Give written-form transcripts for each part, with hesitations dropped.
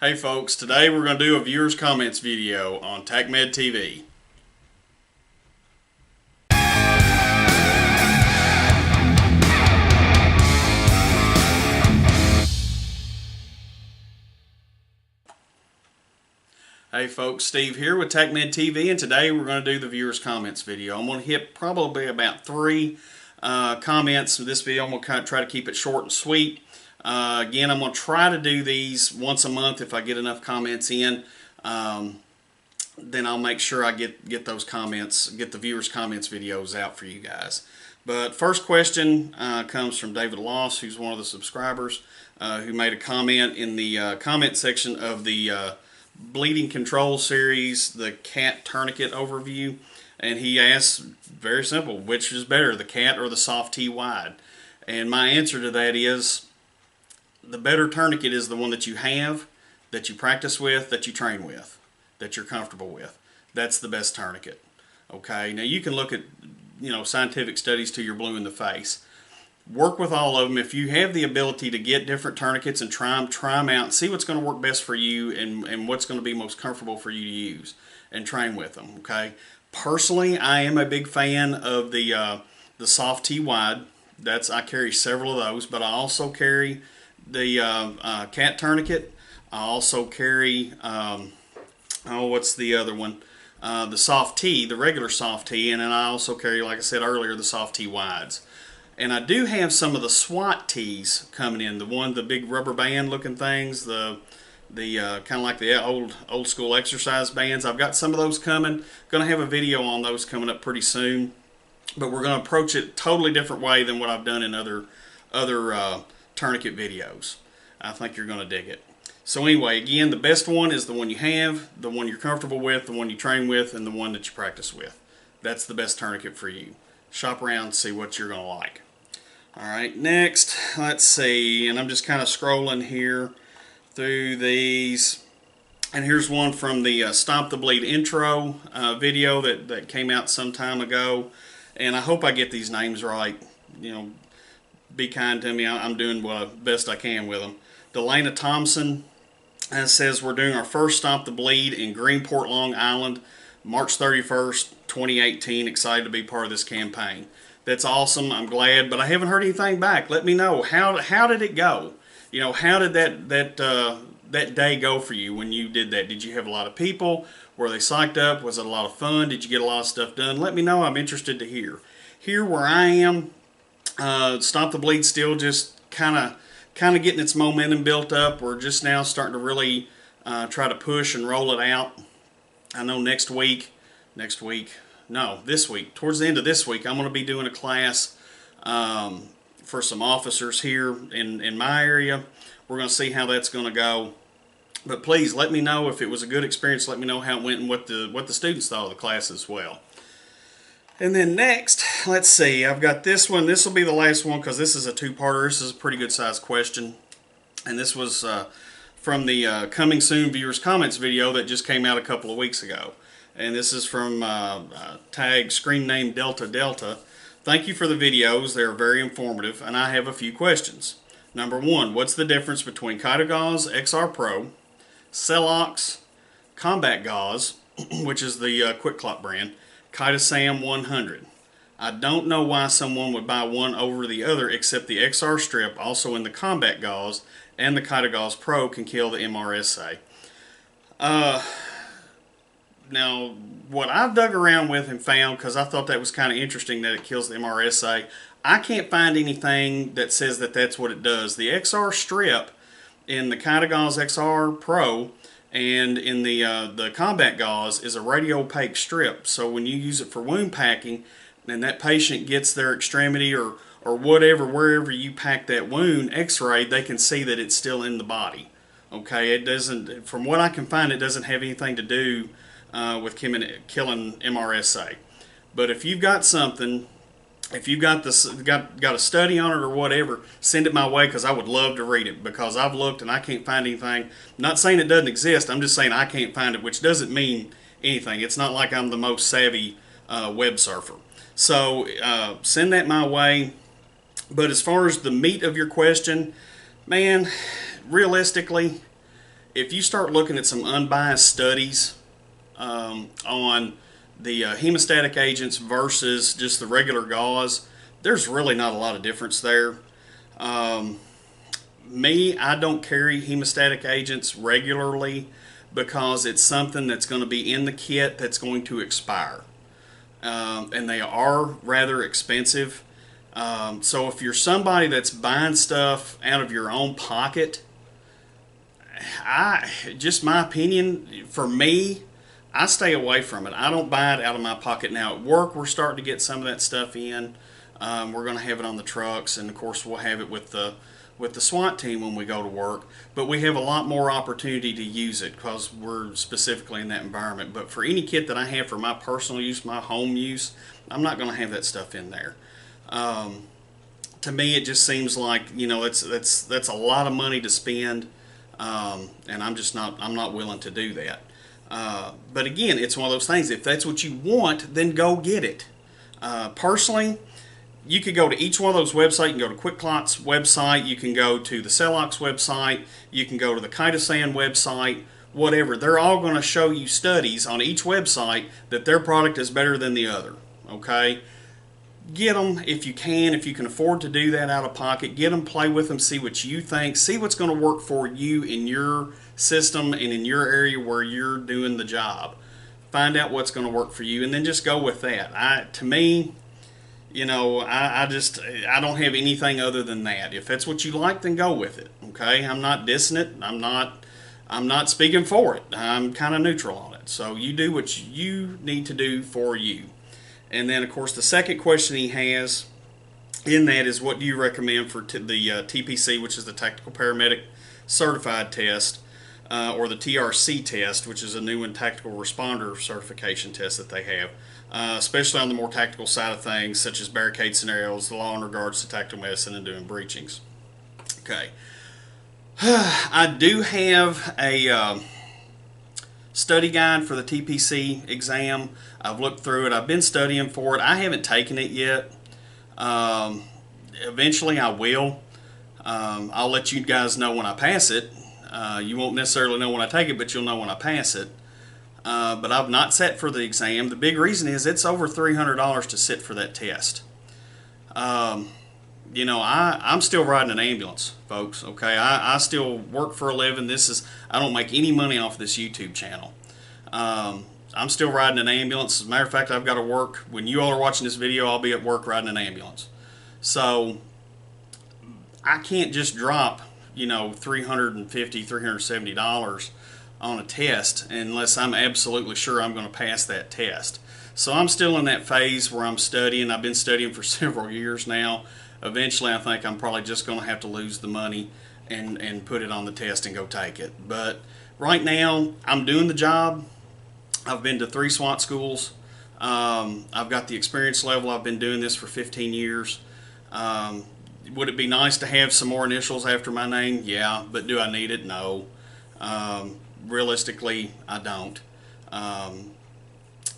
Hey folks, today we're going to do a viewer's comments video on TacMed TV. Hey folks, Steve here with TacMed TV, and today we're going to do the viewer's comments video. I'm going to hit probably about 3 comments in this video. I'm going to try to keep it short and sweet. Again, I'm going to try to do these once a month if I get enough comments in. Then I'll make sure I get those comments, get the viewers' comments videos out for you guys. But first question comes from David Loss, who's one of the subscribers, who made a comment in the comment section of the bleeding control series, the CAT tourniquet overview. And he asked, very simple, which is better, the CAT or the sof-t wide? And my answer to that is, the better tourniquet is the one that you have, that you practice with, that you train with, that you're comfortable with. That's the best tourniquet. Okay, now you can look at, scientific studies till you're blue in the face. Work with all of them. If you have the ability to get different tourniquets and try them out, see what's going to work best for you and what's going to be most comfortable for you to use, and train with them. Okay. Personally, I am a big fan of the sof-t wide. I carry several of those, but I also carry the CAT tourniquet. I also carry, what's the other one? The sof-t, the regular sof-t, and then I also carry, like I said earlier, the sof-t wides. And I do have some of the swat-ts coming in. The big rubber band looking things, the kind of like the old school exercise bands. I've got some of those coming. Going to have a video on those coming up pretty soon. But we're going to approach it a totally different way than what I've done in other tourniquet videos. I think you're going to dig it. So anyway, again, the best one is the one you have, the one you're comfortable with, the one you train with, and the one that you practice with. That's the best tourniquet for you. Shop around, see what you're going to like. Alright, next, let's see, and I'm just kind of scrolling here through these. And here's one from the Stop the Bleed intro video that came out some time ago. And I hope I get these names right. Be kind to me. I'm doing what best I can with them. Delana Thompson says, we're doing our first Stop the Bleed in Greenport, Long Island, March 31st, 2018. Excited to be part of this campaign. That's awesome. I'm glad, but I haven't heard anything back. Let me know. How did it go? How did that day go for you when you did that? Did you have a lot of people? Were they psyched up? Was it a lot of fun? Did you get a lot of stuff done? Let me know. I'm interested to hear. Here where I am, Stop the Bleed still just kind of getting its momentum built up. We're just now starting to really try to push and roll it out. I know this week, towards the end of this week, I'm going to be doing a class for some officers here in my area. We're going to see how that's going to go. But please let me know if it was a good experience. Let me know how it went and what the students thought of the class as well. And then next, let's see, I've got this one. This will be the last one because this is a two-parter. This is a pretty good sized question. And this was from the Coming Soon Viewers Comments video that just came out a couple of weeks ago. And this is from tag screen name Delta Delta. Thank you for the videos. They're very informative. And I have a few questions. Number 1, what's the difference between Kytogauze XR Pro, Celox, Combat Gauze, which is the Quick Clot brand, Kytosam 100. I don't know why someone would buy one over the other, except the XR strip, also in the Combat Gauze, and the Kytogauze Pro can kill the MRSA. Now, what I've dug around with and found, because I thought that was kind of interesting that it kills the MRSA, I can't find anything that says that that's what it does. The XR strip in the Kytogauze XR Pro and in the Combat Gauze is a radio-opaque strip. So when you use it for wound packing and that patient gets their extremity or whatever, wherever you pack that wound, x-ray, they can see that it's still in the body. Okay, it doesn't, from what I can find, it doesn't have anything to do with killing MRSA. But if you've got something, if you've got a study on it or whatever, send it my way, because I would love to read it, because I've looked and I can't find anything. I'm not saying it doesn't exist, I'm just saying I can't find it, which doesn't mean anything. It's not like I'm the most savvy web surfer. So send that my way. But as far as the meat of your question, man, realistically, if you start looking at some unbiased studies on the hemostatic agents versus just the regular gauze, there's really not a lot of difference there. I don't carry hemostatic agents regularly because it's something that's going to be in the kit that's going to expire. And they are rather expensive. So if you're somebody that's buying stuff out of your own pocket, just my opinion, for me, I stay away from it. I don't buy it out of my pocket. Now at work, we're starting to get some of that stuff in. We're going to have it on the trucks, and of course we'll have it with the SWAT team when we go to work. But we have a lot more opportunity to use it because we're specifically in that environment. But for any kit that I have for my personal use, my home use, I'm not going to have that stuff in there. To me, it just seems like, you know, that's a lot of money to spend, and I'm not willing to do that. But again, it's one of those things. If that's what you want, then go get it. Personally, you could go to each one of those websites. You can go to QuickClot's website. You can go to the Celox website. You can go to the Kitasan website. Whatever. They're all going to show you studies on each website that their product is better than the other. Okay? Get them if you can. If you can afford to do that out of pocket, get them, play with them, see what you think. See what's going to work for you in your system and in your area where you're doing the job. Find out what's going to work for you and then just go with that. To me, you know, I don't have anything other than that. If that's what you like, then go with it. Okay, I'm not dissing it. I'm not speaking for it. I'm kind of neutral on it. So you do what you need to do for you. And then, of course, the second question he has in that is, what do you recommend for the TPC, which is the Tactical Paramedic Certified Test, or the TRC test, which is a new and Tactical Responder Certification test that they have, especially on the more tactical side of things, such as barricade scenarios, the law in regards to tactical medicine, and doing breachings. Okay. I do have a study guide for the TPC exam. I've looked through it. I've been studying for it. I haven't taken it yet. Eventually I will. I'll let you guys know when I pass it. You won't necessarily know when I take it, but you'll know when I pass it. But I've not sat for the exam. The big reason is it's over $300 to sit for that test. You know, I'm still riding an ambulance, folks. Okay, I still work for a living. I don't make any money off this YouTube channel. I'm still riding an ambulance. As a matter of fact, I've got to work. When you all are watching this video, I'll be at work riding an ambulance. So I can't just drop, you know, $350, $370 on a test unless I'm absolutely sure I'm going to pass that test. So I'm still in that phase where I'm studying. I've been studying for several years now. Eventually, I think I'm probably just going to have to lose the money and put it on the test and go take it. But right now, I'm doing the job. I've been to 3 SWAT schools. I've got the experience level. I've been doing this for 15 years. Would it be nice to have some more initials after my name? Yeah, but do I need it? No. Realistically, I don't.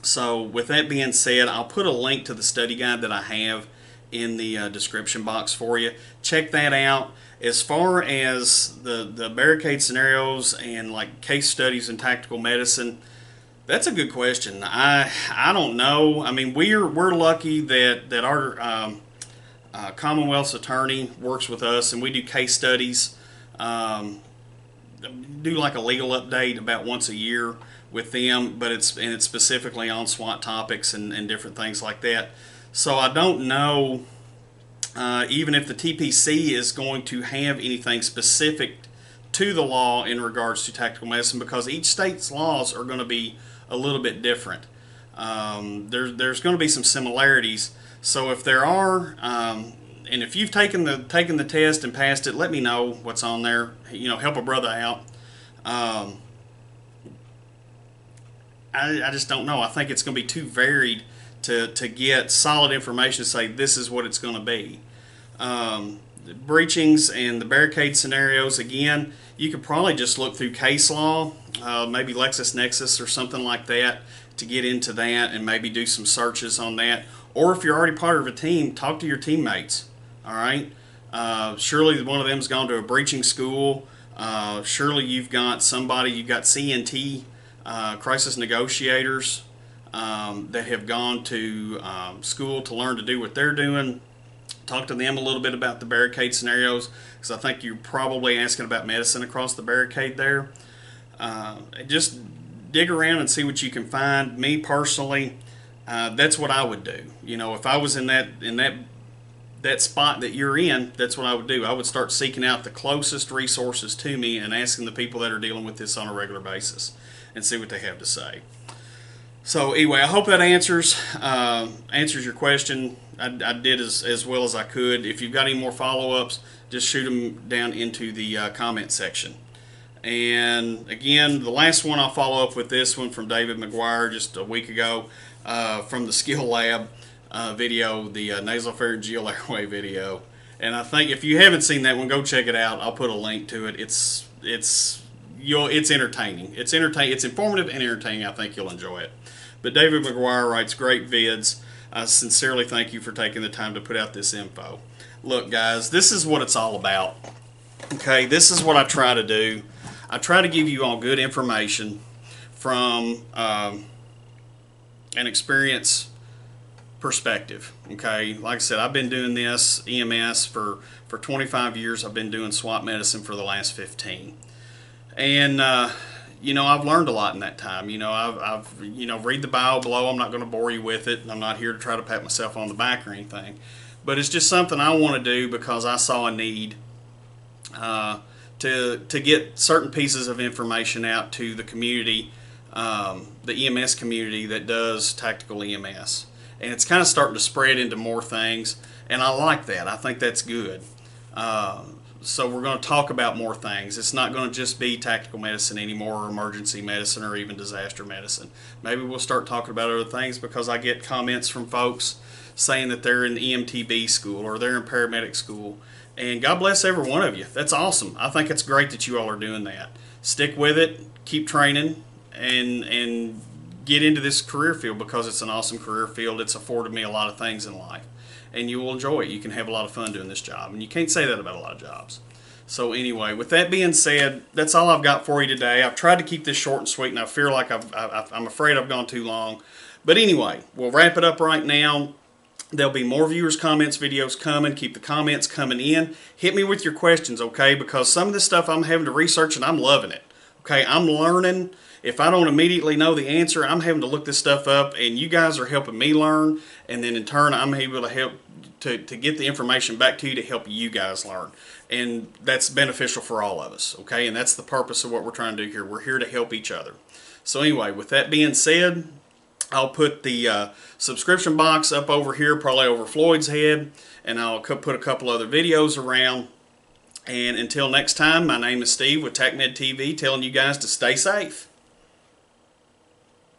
So with that being said, I'll put a link to the study guide that I have in the description box for you. Check that out. As far as the barricade scenarios and like case studies in tactical medicine, that's a good question. I don't know. I mean, we're lucky that our Commonwealth's attorney works with us, and we do case studies. Do like a legal update about once a year with them, but it's specifically on SWAT topics and different things like that. So I don't know even if the TPC is going to have anything specific to the law in regards to tactical medicine, because each state's laws are going to be a little bit different. There's going to be some similarities. So if there are, and if you've taken the test and passed it, let me know what's on there. You know, help a brother out. I just don't know. I think it's going to be too varied to get solid information to say this is what it's going to be. The breachings and the barricade scenarios, again, you could probably just look through case law, maybe LexisNexis or something like that, to get into that and maybe do some searches on that. Or if you're already part of a team, talk to your teammates. All right. Surely one of them's gone to a breaching school. Surely you've got somebody, you've got CNT, crisis negotiators, that have gone to school to learn to do what they're doing. Talk to them a little bit about the barricade scenarios, because I think you're probably asking about medicine across the barricade there. Just dig around and see what you can find. Me personally, that's what I would do. You know, if I was in that spot that you're in, that's what I would do. I would start seeking out the closest resources to me and asking the people that are dealing with this on a regular basis and see what they have to say. So anyway, I hope that answers your question. I did as well as I could. If you've got any more follow-ups, just shoot them down into the comment section. And again, the last one, I'll follow up with this one from David McGuire just a week ago from the Skill Lab video, the nasopharyngeal airway video. And I think if you haven't seen that one, go check it out. I'll put a link to it. It's entertaining. It's informative and entertaining. I think you'll enjoy it. But David McGuire writes great vids. I sincerely thank you for taking the time to put out this info. Look, guys, this is what it's all about. Okay, this is what I try to do. I try to give you all good information from an experience perspective. Okay, like I said, I've been doing this EMS for 25 years. I've been doing SWAT medicine for the last 15. And you know, I've learned a lot in that time. You know, I've read the bio below. I'm not going to bore you with it. I'm not here to try to pat myself on the back or anything. But it's just something I want to do because I saw a need to get certain pieces of information out to the community, the EMS community that does tactical EMS. And it's kind of starting to spread into more things. And I like that. I think that's good. So we're going to talk about more things. It's not going to just be tactical medicine anymore, or emergency medicine, or even disaster medicine. Maybe we'll start talking about other things, because I get comments from folks saying that they're in EMTB school or they're in paramedic school. And God bless every one of you. That's awesome. I think it's great that you all are doing that. Stick with it. Keep training and get into this career field, because it's an awesome career field. It's afforded me a lot of things in life. And you will enjoy it. You can have a lot of fun doing this job. And you can't say that about a lot of jobs. So anyway, with that being said, that's all I've got for you today. I've tried to keep this short and sweet, and I feel like I'm afraid I've gone too long. But anyway, we'll wrap it up right now. There'll be more viewers' comments videos coming. Keep the comments coming in. Hit me with your questions, okay? Because some of this stuff I'm having to research, and I'm loving it. Okay, I'm learning. If I don't immediately know the answer, I'm having to look this stuff up, and you guys are helping me learn, and then in turn I'm able to help to get the information back to you to help you guys learn. And that's beneficial for all of us, okay? And that's the purpose of what we're trying to do here. We're here to help each other. So anyway, with that being said, I'll put the subscription box up over here, probably over Floyd's head, and I'll put a couple other videos around. And until next time, my name is Steve with TacMed TV, telling you guys to stay safe.